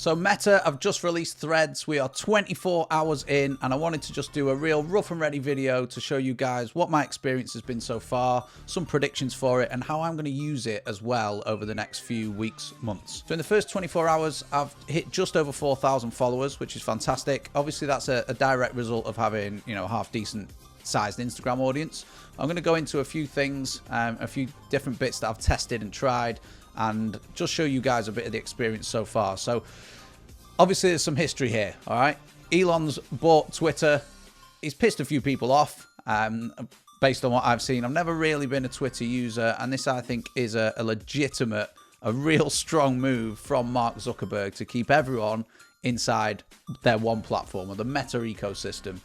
So Meta have just released Threads. We are 24 hours in, and I wanted to just do a real rough and ready video to show you guys what my experience has been so far, some predictions for it, and how I'm going to use it as well over the next few weeks, months. So in the first 24 hours, I've hit just over 4,000 followers, which is fantastic. Obviously, that's a direct result of having, you know, a half decent sized Instagram audience. I'm going to go into a few things, a few different bits that I've tested and tried, and just show you guys a bit of the experience so far. So obviously there's some history here. All right, Elon's bought Twitter. He's pissed a few people off, based on what I've seen. I've never really been a Twitter user, and this I think is a legitimate, a real strong move from Mark Zuckerberg to keep everyone inside their one platform, or the Meta ecosystem,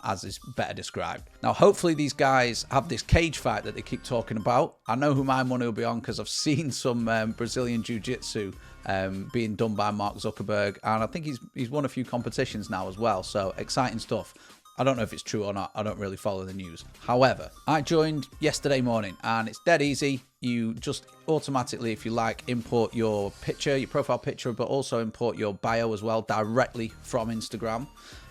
as is better described. Now, hopefully these guys have this cage fight that they keep talking about. I know who my money will be on because I've seen some Brazilian jiu-jitsu being done by Mark Zuckerberg, and I think he's won a few competitions now as well, so exciting stuff. I don't know if it's true or not. I don't really follow the news. However, I joined yesterday morning, and it's dead easy. You just automatically, if you like, import your picture, your profile picture, but also import your bio as well directly from Instagram.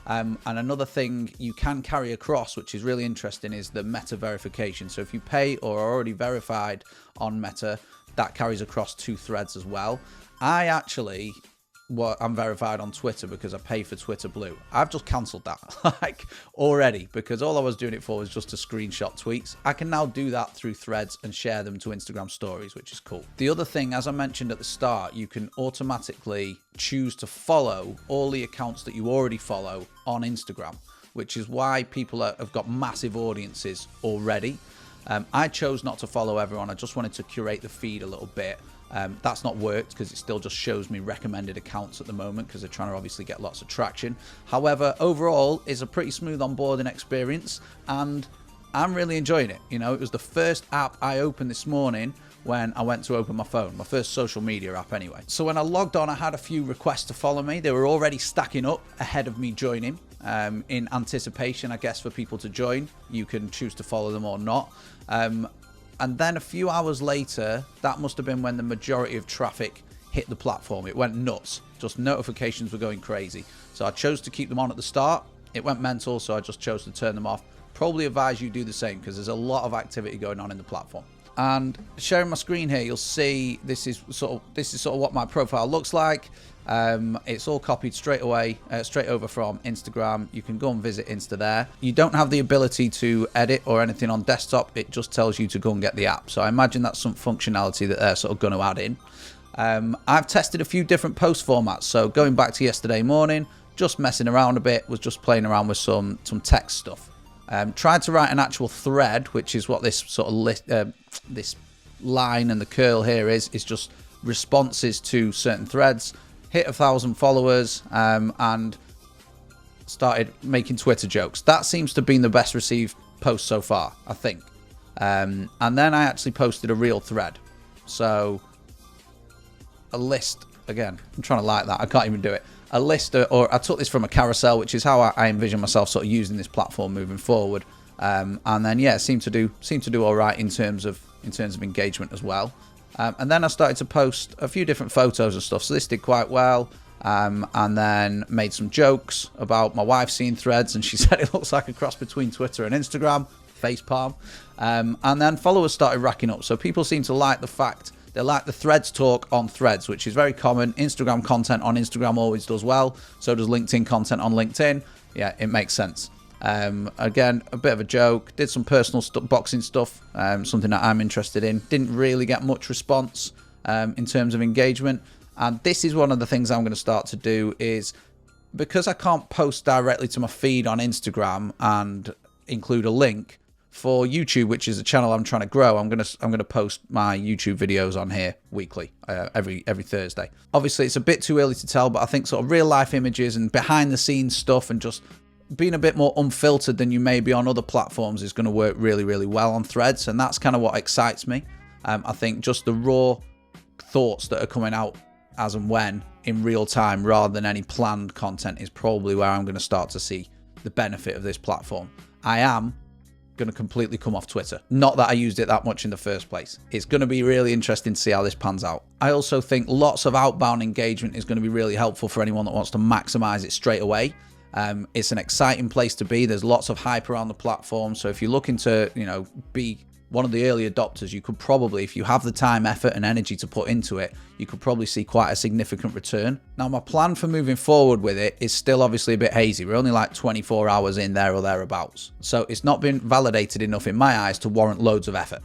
And another thing you can carry across, which is really interesting, is the Meta verification. So if you pay or are already verified on Meta, that carries across to Threads as well. I'm verified on Twitter because I pay for Twitter Blue. I've just cancelled that like already, because all I was doing it for was just to screenshot tweets. I can now do that through Threads and share them to Instagram stories, which is cool. The other thing, as I mentioned at the start, you can automatically choose to follow all the accounts that you already follow on Instagram, which is why people have got massive audiences already. I chose not to follow everyone. I just wanted to curate the feed a little bit. That's not worked because it still just shows me recommended accounts at the moment because they're trying to obviously get lots of traction. However, overall, it's a pretty smooth onboarding experience, and I'm really enjoying it. You know, it was the first app I opened this morning when I went to open my phone, my first social media app anyway. So when I logged on, I had a few requests to follow me. They were already stacking up ahead of me joining, in anticipation, I guess, for people to join. You can choose to follow them or not. And then a few hours later, that must have been when the majority of traffic hit the platform. It went nuts. Just notifications were going crazy. So I chose to keep them on at the start. It went mental, so I just chose to turn them off. Probably advise you do the same because there's a lot of activity going on in the platform. And sharing my screen here, you'll see this is sort of what my profile looks like. It's all copied straight over from Instagram. You can go and visit Insta there. You don't have the ability to edit or anything on desktop. It just tells you to go and get the app. So I imagine that's some functionality that they're sort of going to add in. I've tested a few different post formats. So going back to yesterday morning, just messing around a bit, was just playing around with some text stuff. Tried to write an actual thread, which is what this sort of this line and the curl here is just responses to certain threads. Hit 1,000 followers, and started making Twitter jokes. That seems to have been the best received post so far, I think. And then I actually posted a real thread. So a list, again, I'm trying to like that. I can't even do it. A list, or I took this from a carousel, which is how I envision myself sort of using this platform moving forward. And then, yeah, seemed to do all right in terms of engagement as well. And then I started to post a few different photos and stuff. So this did quite well. And then made some jokes about my wife seeing Threads, and she said it looks like a cross between Twitter and Instagram. Facepalm. And then followers started racking up. So people seem to like the fact they like the Threads talk on Threads, which is very common. Instagram content on Instagram always does well. So does LinkedIn content on LinkedIn. Yeah, it makes sense. Again, a bit of a joke. Did some personal boxing stuff, something that I'm interested in. Didn't really get much response in terms of engagement. And this is one of the things I'm going to start to do, is because I can't post directly to my feed on Instagram and include a link for YouTube, which is a channel I'm trying to grow. I'm going to post my YouTube videos on here weekly, every Thursday. Obviously, it's a bit too early to tell, but I think sort of real life images and behind the scenes stuff and just being a bit more unfiltered than you may be on other platforms is going to work really, really well on Threads. And that's kind of what excites me. I think just the raw thoughts that are coming out as and when in real time rather than any planned content is probably where I'm going to start to see the benefit of this platform. I am going to completely come off Twitter. Not that I used it that much in the first place. It's going to be really interesting to see how this pans out. I also think lots of outbound engagement is going to be really helpful for anyone that wants to maximize it straight away. It's an exciting place to be. There's lots of hype around the platform. So if you're looking to, be one of the early adopters, you could probably, if you have the time, effort and energy to put into it, you could probably see quite a significant return. Now, my plan for moving forward with it is still obviously a bit hazy. We're only like 24 hours in there or thereabouts. So it's not been validated enough in my eyes to warrant loads of effort.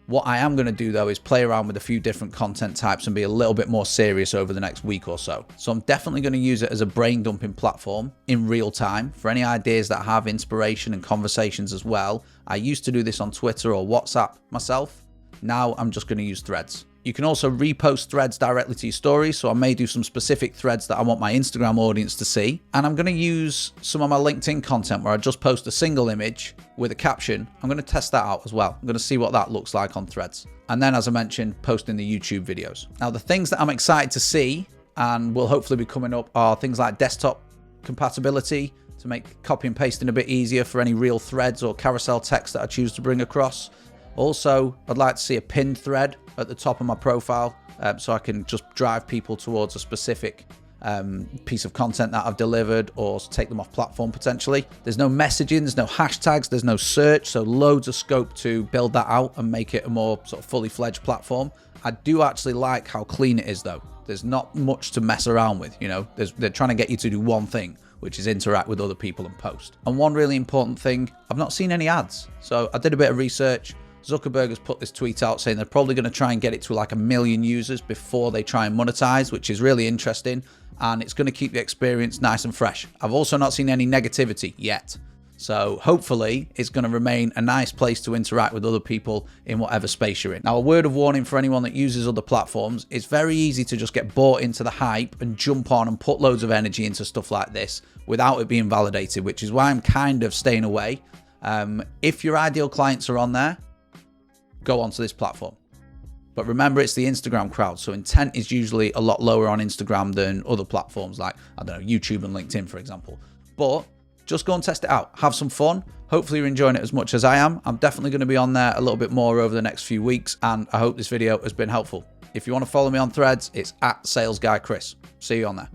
What I am going to do though is play around with a few different content types and be a little bit more serious over the next week or so. So I'm definitely going to use it as a brain dumping platform in real time for any ideas that have inspiration and conversations as well. I used to do this on Twitter or WhatsApp myself. Now I'm just going to use Threads. You can also repost threads directly to your stories, so I may do some specific threads that I want my Instagram audience to see. And I'm going to use some of my LinkedIn content where I just post a single image with a caption. I'm going to test that out as well. I'm going to see what that looks like on Threads. And then, as I mentioned, posting the YouTube videos. Now, the things that I'm excited to see and will hopefully be coming up are things like desktop compatibility to make copy and pasting a bit easier for any real threads or carousel text that I choose to bring across. Also, I'd like to see a pinned thread at the top of my profile so I can just drive people towards a specific piece of content that I've delivered or take them off platform potentially. There's no messaging, there's no hashtags, there's no search, so loads of scope to build that out and make it a more sort of fully fledged platform. I do actually like how clean it is though. There's not much to mess around with, they're trying to get you to do one thing, which is interact with other people and post. And one really important thing, I've not seen any ads. So I did a bit of research. Zuckerberg has put this tweet out saying they're probably going to try and get it to like 1 million users before they try and monetize, which is really interesting. And it's going to keep the experience nice and fresh. I've also not seen any negativity yet. So hopefully it's going to remain a nice place to interact with other people in whatever space you're in. Now, a word of warning for anyone that uses other platforms, it's very easy to just get bought into the hype and jump on and put loads of energy into stuff like this without it being validated, which is why I'm kind of staying away. If your ideal clients are on there, go onto this platform. But remember, it's the Instagram crowd, so intent is usually a lot lower on Instagram than other platforms like, I don't know, YouTube and LinkedIn, for example. But just go and test it out. Have some fun. Hopefully you're enjoying it as much as I am. I'm definitely going to be on there a little bit more over the next few weeks, and I hope this video has been helpful. If you want to follow me on Threads, it's @SalesGuyChris. See you on there.